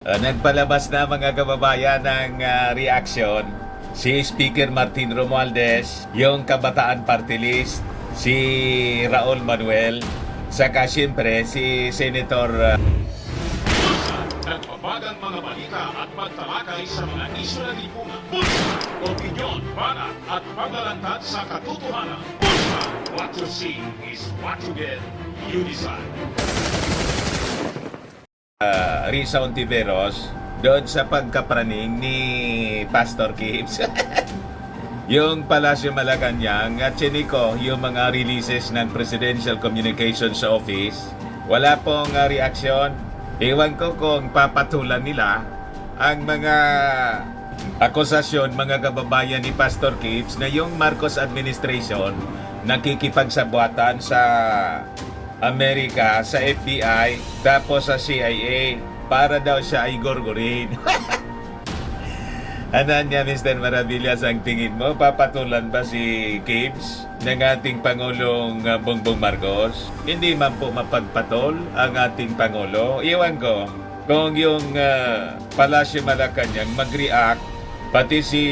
Nagpalabas na mga kababayan ng reaction si Speaker Martin Romualdez, yung Kabataan Party List, si Raul Manuel, saka siyempre si Senator Nagbabagang mga balita at pagtalakay sa mga isyu na lipunan. Bulsa, opinyon, banat at paglalantad sa katotohanan. Bulsa, what you see is what you get. You decide. Risa Ontiveros doon sa pagkapraning ni Pastor Gibbs. Yung Palasyo Malacanang at Chinico, yung mga releases ng Presidential Communications Office, wala pong reaksyon. Ewan ko kung papatulan nila ang mga akusasyon, mga kababayan ni Pastor Gibbs, na yung Marcos administration nakikipagsabuatan sa Amerika, sa FBI, tapos sa CIA, para daw siya ay gorgorin. Ano niya, Mr. Maravillas, ang tingin mo? Papatulan ba si Gibbs ng ating Pangulong Bongbong Marcos? Hindi man po mapagpatol ang ating Pangulo. Iwan ko kung yung Palasyo Malacanang mag-react, pati si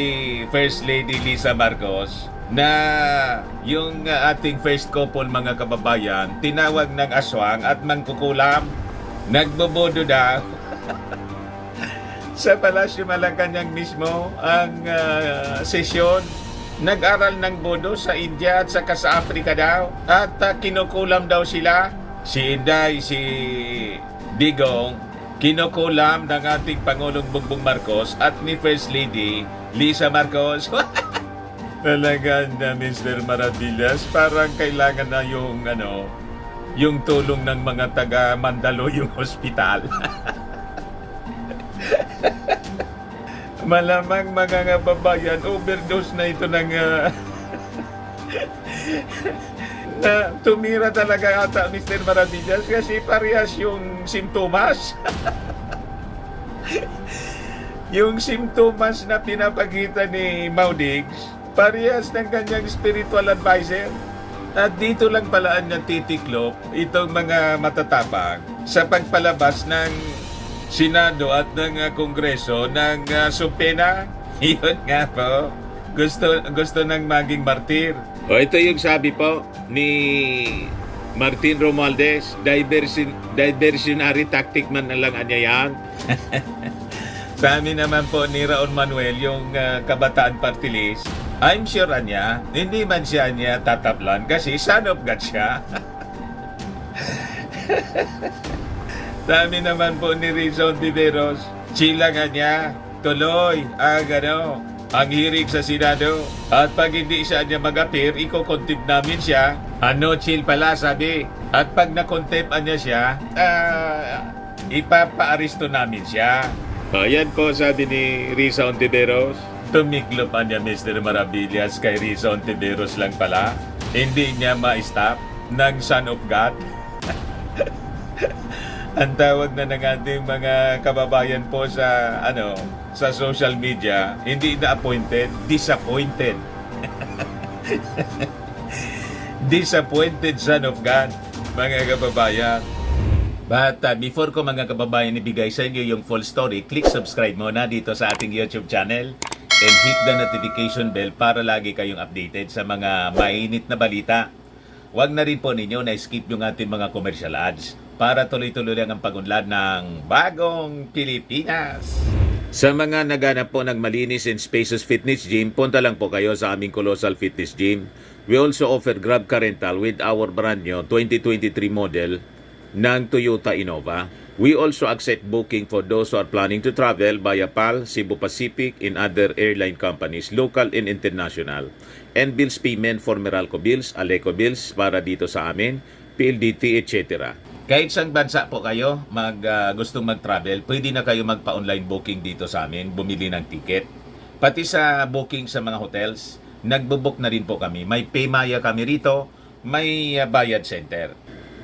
First Lady Lisa Marcos, na yung ating first couple, mga kababayan, tinawag ng aswang at mangkukulam, nagbobodo daw. Sa Palasyo Malacanang mismo ang sesyon, nag-aral ng bodo sa India at saka sa Africa daw, at kinukulam daw sila. Si Inday, si Digong, kinukulam ng ating Pangulong Bongbong Marcos at ni First Lady Lisa Marcos. Talaga na, Mr. Maravillas, parang kailangan na yung tulong ng mga taga Mandaluyong Hospital. Malamang mga kababayan, overdose na ito ng na tumira talaga ata, Mr. Maravillas, kasi parehas yung simptomas. Yung simptomas na pinapakita ni Maudigs, parehas ng kanyang spiritual advisor. At dito lang palaan niya titiklop itong mga matatapang sa pagpalabas ng Senado at ng Kongreso ng subpena. Iyon nga po, gusto ng maging martir. O ito yung sabi po ni Martin Romualdez, diversionary tactic man na lang anya yan. Sa amin naman po ni Raul Manuel, yung Kabataan Party List, I'm sure niya, hindi man siya niya tataplan kasi son of God siya. Sa amin naman po ni Risa Ontiveros, chila nga niya, tuloy ang hirig sa Senado. At pag hindi siya niya mag-appear, iko-contempt namin siya. Ano, chill pala, sabi. At pag na-contempt niya siya, ipapa-aristo namin siya. Ayan po, sabi ni Risa Ontiveros. Tumiklop niya, Mr. Maravillas, kay Risa Ontiveros lang pala. Hindi niya ma-stop ng Son of God. Ang tawag na ng ating mga kababayan po sa sa social media, hindi na appointed, disappointed. Disappointed Son of God, mga kababayan. But before ko, mga kababayan, ibigay sa inyo yung full story, click subscribe muna dito sa ating YouTube channel and hit the notification bell para lagi kayong updated sa mga mainit na balita. Huwag na rin po ninyo na-skip yung ating mga commercial ads para tuloy-tuloy lang ang pagunlad ng bagong Pilipinas. Sa mga naghanap po ng malinis and spacious fitness gym, punta lang po kayo sa aming Colossal Fitness Gym. We also offer Grab Car Rental with our brand new 2023 model ng Toyota Innova. We also accept booking for those who are planning to travel via PAL, Cebu Pacific, and other airline companies, local and international. And bills payment for Meralco bills, Aleco bills para dito sa amin, PLDT, etc. Kahit saan bansa po kayo gustong mag-travel, pwede na kayo magpa-online booking dito sa amin, bumili ng ticket. Pati sa booking sa mga hotels, nagbo-book na rin po kami. May Paymaya kami rito, may Bayad Center.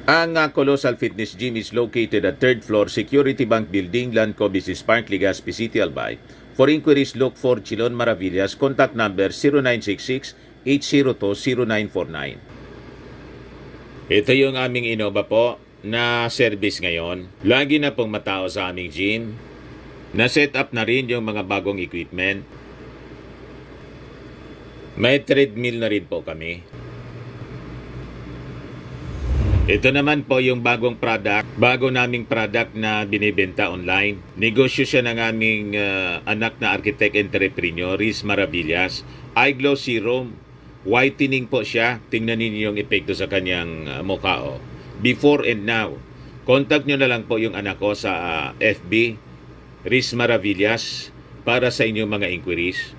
Ang Colossal Fitness Gym is located at 3rd floor Security Bank Building, Lanco Business Park, Legazpi City, Albay. For inquiries, look for Chilon Maravillas. Contact number 0966-802-0949. Ito yung aming Innova po na service ngayon. Lagi na pong matao sa aming gym. Na-set up na rin yung mga bagong equipment. May treadmill na rin po kami. Ito naman po yung bagong product, bago naming product na binibenta online. Negosyo siya ng aming anak na architect entrepreneur, Riz Maravillas. Eye Glow Serum. Whitening po siya. Tingnan ninyo yung epekto sa kanyang mukha. Oh. Before and now. Contact nyo na lang po yung anak ko sa FB, Riz Maravillas, para sa inyong mga inquiries.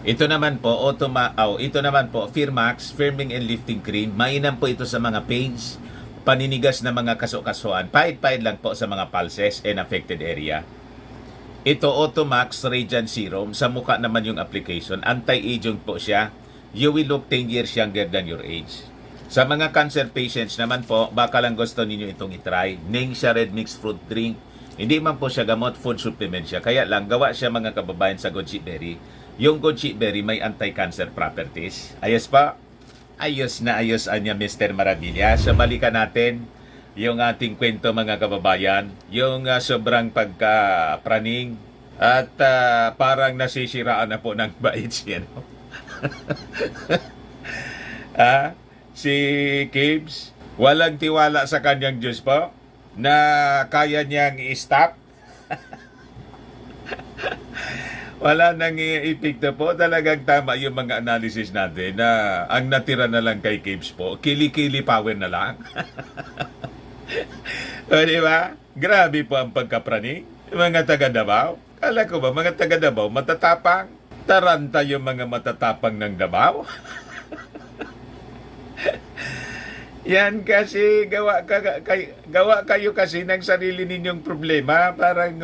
Ito naman po, ito naman po, Firmax Firming and Lifting Cream. Mainam po ito sa mga pains, paninigas na mga kaso-kasuan. Pahid-pahid lang po sa mga pulses and affected area. Ito, Automax Radiant Serum. Sa mukha naman yung application. Anti-aging po siya. You will look 10 years younger than your age. Sa mga cancer patients naman po, baka lang gusto ninyo itong itry. Ningxia Red Mixed Fruit Drink. Hindi man po siya gamot, food supplement siya. Kaya lang, gawa siya mga kababayan sa goji berry. Yung goji berry may anti-cancer properties. Ayos pa? Ayos na ayos anya Mr. Maravilla. So balikan natin yung ating kwento mga kababayan. Yung sobrang pagka-praning at parang nasisiraan na po ng bait siya. No? Si Kibs, walang tiwala sa kanyang Diyos po na kaya niyang i-stop. Wala nang epekto po. Talagang tama yung mga analysis natin na ang natira na lang kay Kibs po, kili-kili power na lang. O diba? Grabe po ang pagkapraning. Mga taga Davao. Kala ko ba, mga taga Davao, matatapang? Taranta yung mga matatapang ng Davao. Yan kasi gawa kayo kasi ng sarili ninyong problema. Parang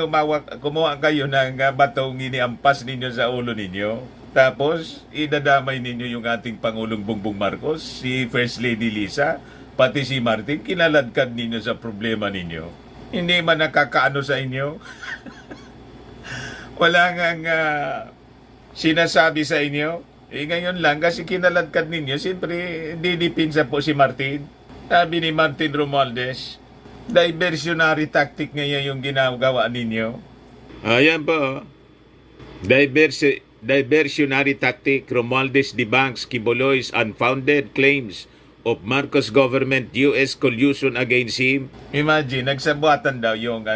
kumuha kayo ng batong iniampas ninyo sa ulo ninyo. Tapos idadamay ninyo yung ating Pangulong Bongbong Marcos, si First Lady Lisa, pati si Martin. Kinaladkad ninyo sa problema ninyo. Hindi man nakakaano sa inyo. Wala ngang sinasabi sa inyo. Ngayon lang, kasi kinaladkad ninyo, siyempre, didipinsa po si Martin. Sabi ni Martin Romualdez, diversionary tactic ngayon yung ginagawa ninyo. Ayan po. Diversionary tactic, Romualdez debunks Quiboloy's unfounded claims of Marcos government US collusion against him. Imagine, nagsabuatan daw yung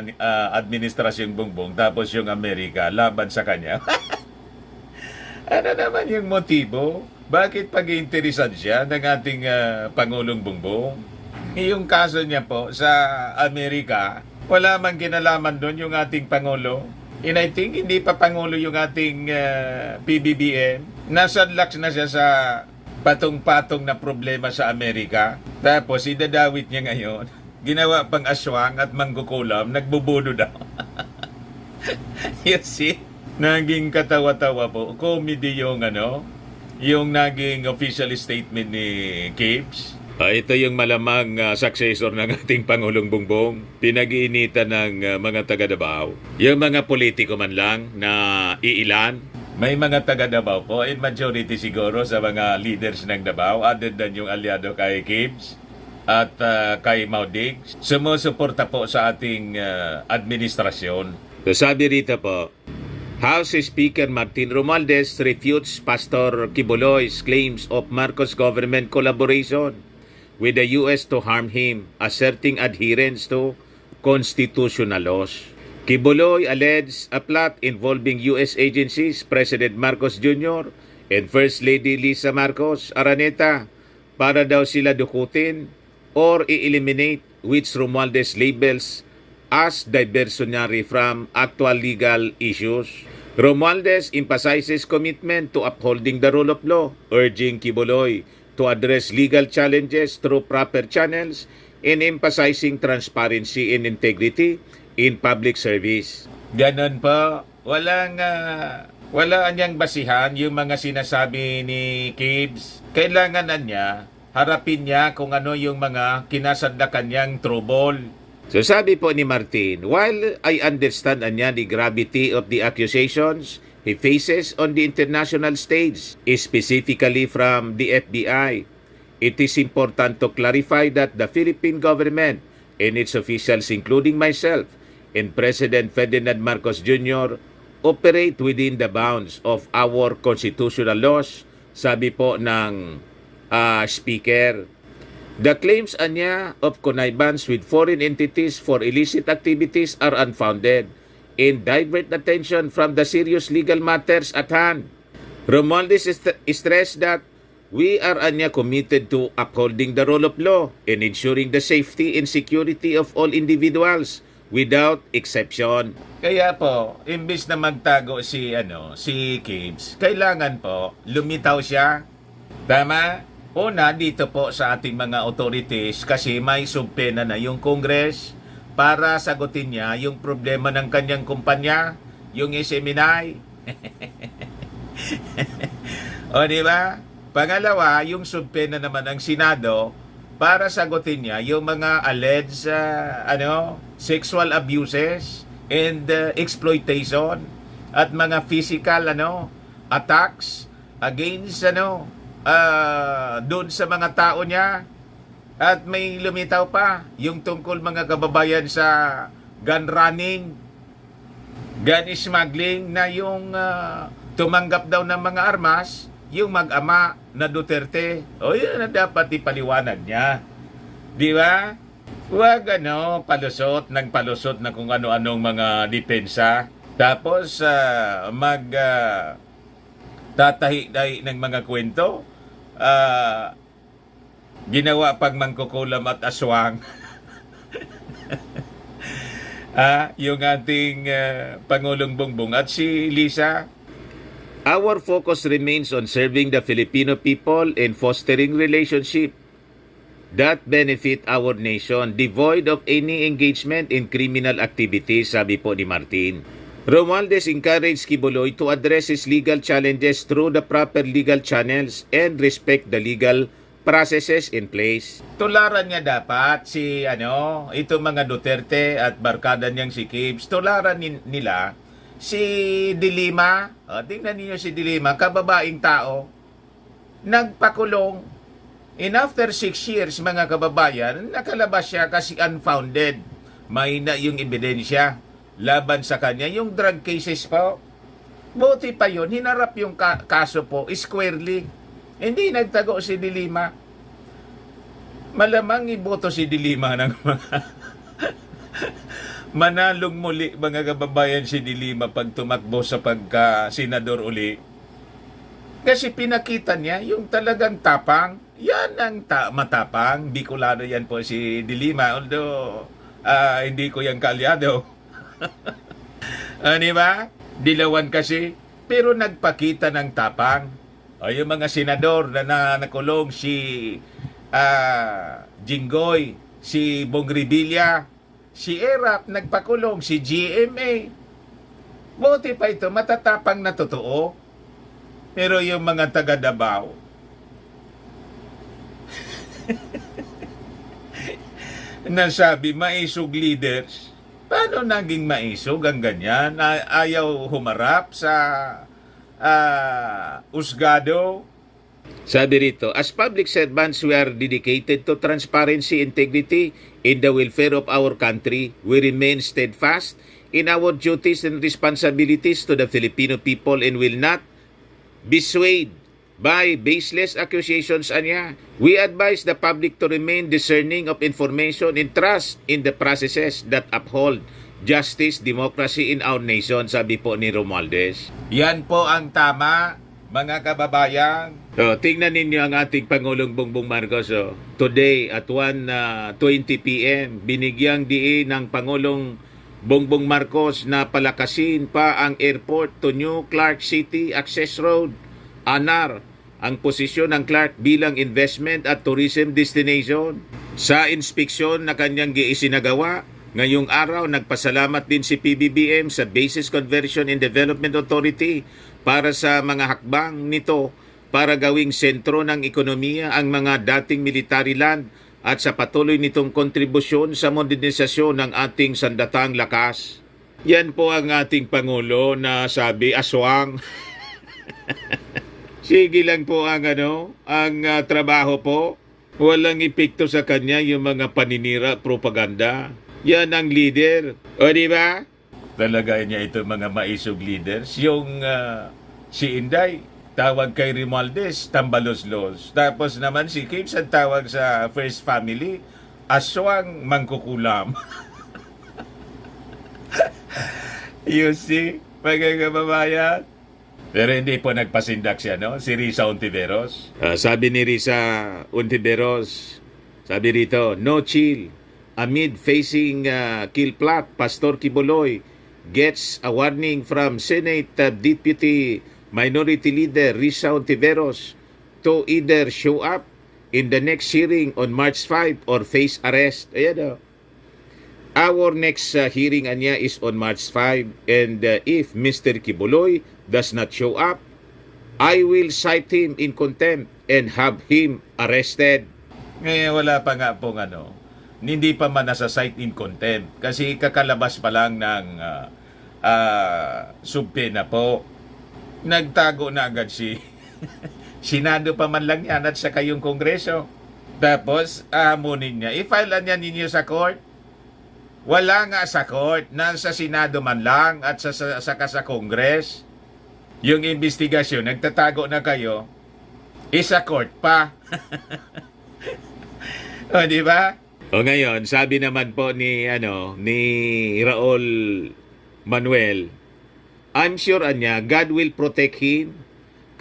administrasyong Bongbong, tapos yung Amerika laban sa kanya. Ano naman yung motibo? Bakit pag-iinteresan siya ng ating Pangulong Bongbong? Yung kaso niya po sa Amerika, wala mang kinalaman doon yung ating Pangulo. And I think hindi pa Pangulo yung ating PBBM. Nasadlaks na siya sa patong-patong na problema sa Amerika. Tapos idadawit niya ngayon. Ginawa pang aswang at mangkukulam, nagbubudo daw. You see? Naging katawa-tawa po. Comedy yung yung naging official statement ni Kibs. Ito yung malamang successor ng ating Pangulong Bongbong. Pinag-iinitan ng mga taga Davao. Yung mga politiko man lang na iilan. May mga taga Davao po, in majority siguro sa mga leaders ng Davao, other than yung aliado kay Kibs at kay Maudig. Sumusuporta po sa ating administrasyon. So sabi rito po, House Speaker Martin Romualdez refutes Pastor Quiboloy's claims of Marcos government collaboration with the U.S. to harm him, asserting adherence to constitutional laws. Quiboloy alleged a plot involving U.S. agencies, President Marcos Jr. and First Lady Lisa Marcos Araneta para daw sila dukutin or i-eliminate which Romualdez labels as diversionary from actual legal issues. Romualdez emphasizes commitment to upholding the rule of law, urging Quiboloy to address legal challenges through proper channels and emphasizing transparency and integrity in public service. Ganon po. Wala niyang basihan yung mga sinasabi ni Kibs. Kailangan na niya, harapin niya kung ano yung mga kinasadlakan niyang trouble. So sabi po ni Martin, while I understand the gravity of the accusations he faces on the international stage, specifically from the FBI, it is important to clarify that the Philippine government and its officials, including myself and President Ferdinand Marcos Jr. operate within the bounds of our constitutional laws, sabi po ng speaker. The claims anya of connivance with foreign entities for illicit activities are unfounded and divert attention from the serious legal matters at hand. Romualdez stressed that we are anya committed to upholding the rule of law and ensuring the safety and security of all individuals without exception. Kaya po, imbis na magtago si Gibbs, kailangan po lumitaw siya. Tama? Una, dito po sa ating mga authorities kasi may subpena na yung Congress para sagutin niya yung problema ng kanyang kumpanya, yung SMNI. O, di ba? Pangalawa, yung subpena naman ng Senado para sagutin niya yung mga alleged sexual abuses and exploitation at mga physical attacks against doon sa mga tao niya. At may lumitaw pa yung tungkol mga kababayan sa gun running, gun smuggling, na yung tumanggap daw ng mga armas yung mag-ama na Duterte. O yun na dapat ipaliwanag niya, di ba? Huwag palusot na kung ano-anong mga depensa, tapos tatahi-tahi ng mga kwento. Ginawa pang mangkukulam at aswang. Yung ating Pangulong Bongbong at si Lisa. Our focus remains on serving the Filipino people and fostering relationship that benefit our nation, devoid of any engagement in criminal activities, sabi po ni Martin. Romualdez encouraged Kibuloy to address his legal challenges through the proper legal channels and respect the legal processes in place. Tularan niya dapat si itong mga Duterte at barkada niyang si Gibbs. Tularan nila si Dilima. Tingnan niyo si Dilima, kababaing tao, nagpakulong. And after 6 years, mga kababayan, nakalabas siya kasi unfounded. Mahina yung ebidensya laban sa kanya, yung drug cases po. Buti pa yun, hinarap yung kaso po squarely. Hindi nagtago si Dilima. Malamang iboto si Dilima ng mga manalong muli, mga kababayan, si Dilima pag tumakbo sa pagka-senador uli. Kasi pinakita niya yung talagang tapang. Yan ang matapang. Bicolano yan po si Dilima. Although hindi ko yung kalyado. Di ba? Dilawan kasi, pero nagpakita ng tapang. O yung mga senador na nakulong, si Jinggoy, si Bong Revilla, si Erap nagpakulong, si GMA. Buti pa ito, matatapang na totoo. Pero yung mga taga Davao, nasabi maisog leaders. Paano naging maisog ang ganyan? Ayaw humarap sa usgado? Sabi rito, as public servants, we are dedicated to transparency, integrity, and the welfare of our country. We remain steadfast in our duties and responsibilities to the Filipino people and will not be swayed by baseless accusations anya. We advise the public to remain discerning of information and trust in the processes that uphold justice, democracy in our nation, sabi po ni Romualdez. Yan po ang tama, mga kababayan. So, tingnan ninyo ang ating Pangulong Bongbong Marcos. Today at 1:20 p.m., binigyang diin ng Pangulong Bongbong Marcos na palakasin pa ang airport to New Clark City Access Road, ANAR, ang posisyon ng Clark bilang investment at tourism destination. Sa inspeksyon na kanyang giisinagawa, ngayong araw nagpasalamat din si PBBM sa Bases Conversion and Development Authority para sa mga hakbang nito para gawing sentro ng ekonomiya ang mga dating military land at sa patuloy nitong kontribusyon sa modernisasyon ng ating sandatang lakas. Yan po ang ating Pangulo na sabi aswang. Sige lang po ang trabaho po. Walang epekto sa kanya yung mga paninira, propaganda. Yan ang leader. O di ba? Talaga niya ito mga maisog leaders. Yung si Inday, tawag kay Romualdez, tambaloslos. Tapos naman si Kips ang tawag sa First Family, aswang mangkukulam. You see, mga kababayan. Pero hindi po nagpasindak siya, no? Si Risa Ontiveros. Sabi ni Risa Ontiveros, sabi rito, no chill. Amid facing kill plot, Pastor Kibuloy gets a warning from Senate Deputy Minority Leader Risa Ontiveros to either show up in the next hearing on March 5 or face arrest. Ayan o. Our next hearing anya is on March 5 and if Mr. Kibuloy does not show up, I will cite him in contempt and have him arrested. Ngayon wala pa nga pong hindi pa man nasa cite in contempt kasi kakalabas pa lang ng subpena po. Nagtago na agad si Senado pa man lang yan at saka yung Kongreso. Tapos ahamunin niya, i-file niya ninyo sa court. Wala nga sa court, nasa Senado man lang at saka sa Congress. Yung investigasyon, nagtatago na kayo, isa court pa. O, di ba? O ngayon, sabi naman po ni Raul Manuel, I'm sure anya, God will protect him.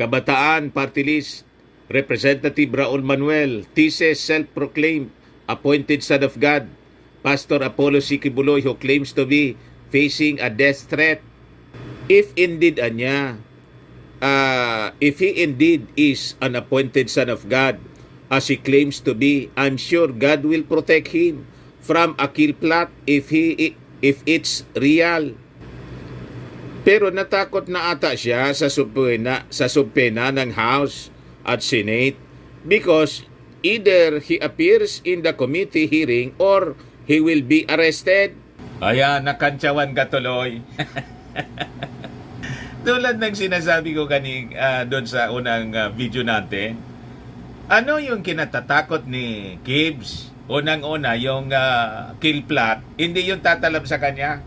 Kabataan Party List Representative Raul Manuel, thesis self-proclaimed appointed son of God, Pastor Apollo C. Kibuloy, who claims to be facing a death threat. If indeed anya, if he indeed is an appointed son of God, as he claims to be, I'm sure God will protect him from a kill plot if it's real. Pero natakot na ata siya sa subpena ng House at Senate because either he appears in the committee hearing or he will be arrested. Ayan, nakantsawan ka tuloy. Tulad ng sinasabi ko doon sa unang video natin, ano yung kinatatakot ni Gibbs? Unang-una, yung kill plot, hindi yung tatalab sa kanya.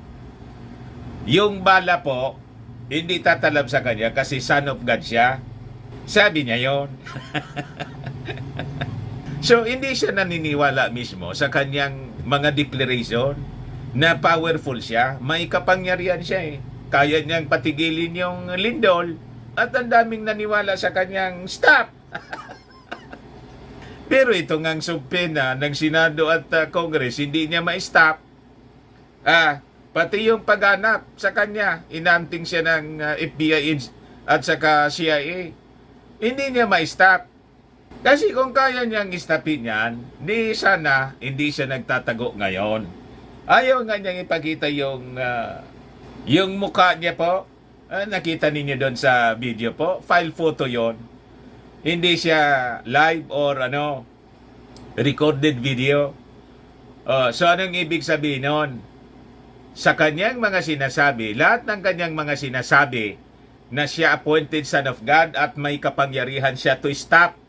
Yung bala po, hindi tatalab sa kanya kasi son of God siya. Sabi niya yon. So, hindi siya naniniwala mismo sa kanyang mga declaration na powerful siya. May kapangyarihan siya eh. Kaya niyang patigilin yung lindol at ang daming naniwala sa kanyang stop. Pero ito ngang subpena ng Senado at Congress, hindi niya ma-stop. Pati yung paghanap sa kanya, inanting siya ng FBI at saka CIA. Hindi niya ma-stop. Kasi kung kaya niyang istopin yan, di sana hindi siya nagtatago ngayon. Ayaw nga niyang ipakita yung mukha niya po. Nakita ninyo doon sa video po, file photo yon. Hindi siya live or recorded video. So anong ibig sabihin nun? Sa kanyang mga sinasabi, lahat ng kanyang mga sinasabi na siya appointed son of God at may kapangyarihan siya to stop.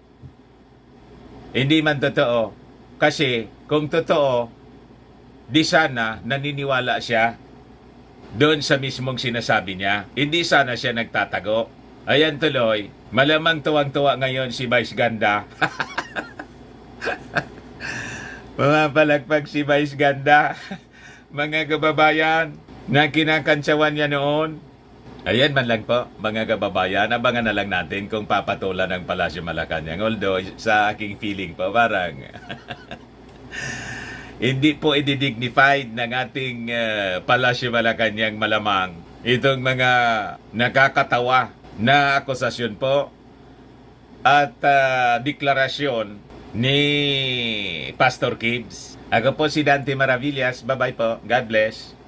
Hindi man totoo. Kasi kung totoo, di sana naniniwala siya doon sa mismong sinasabi niya. Hindi sana siya nagtatago. Ayan tuloy, malamang tuwang-tuwa ngayon si Vice Ganda. Pumapalagpag si Vice Ganda. Mga kababayan na kinakantsawan niya noon. Ayan man lang po, mga kababayan. Abangan na lang natin kung papatulan ng Palasyo Malacanang. Although, sa aking feeling po, parang hindi po i-dignified ng ating Palasyo Malacanang malamang itong mga nakakatawa na akusasyon po at deklarasyon ni Pastor Gibbs. Ako po si Dante Maravillas. Bye-bye po. God bless.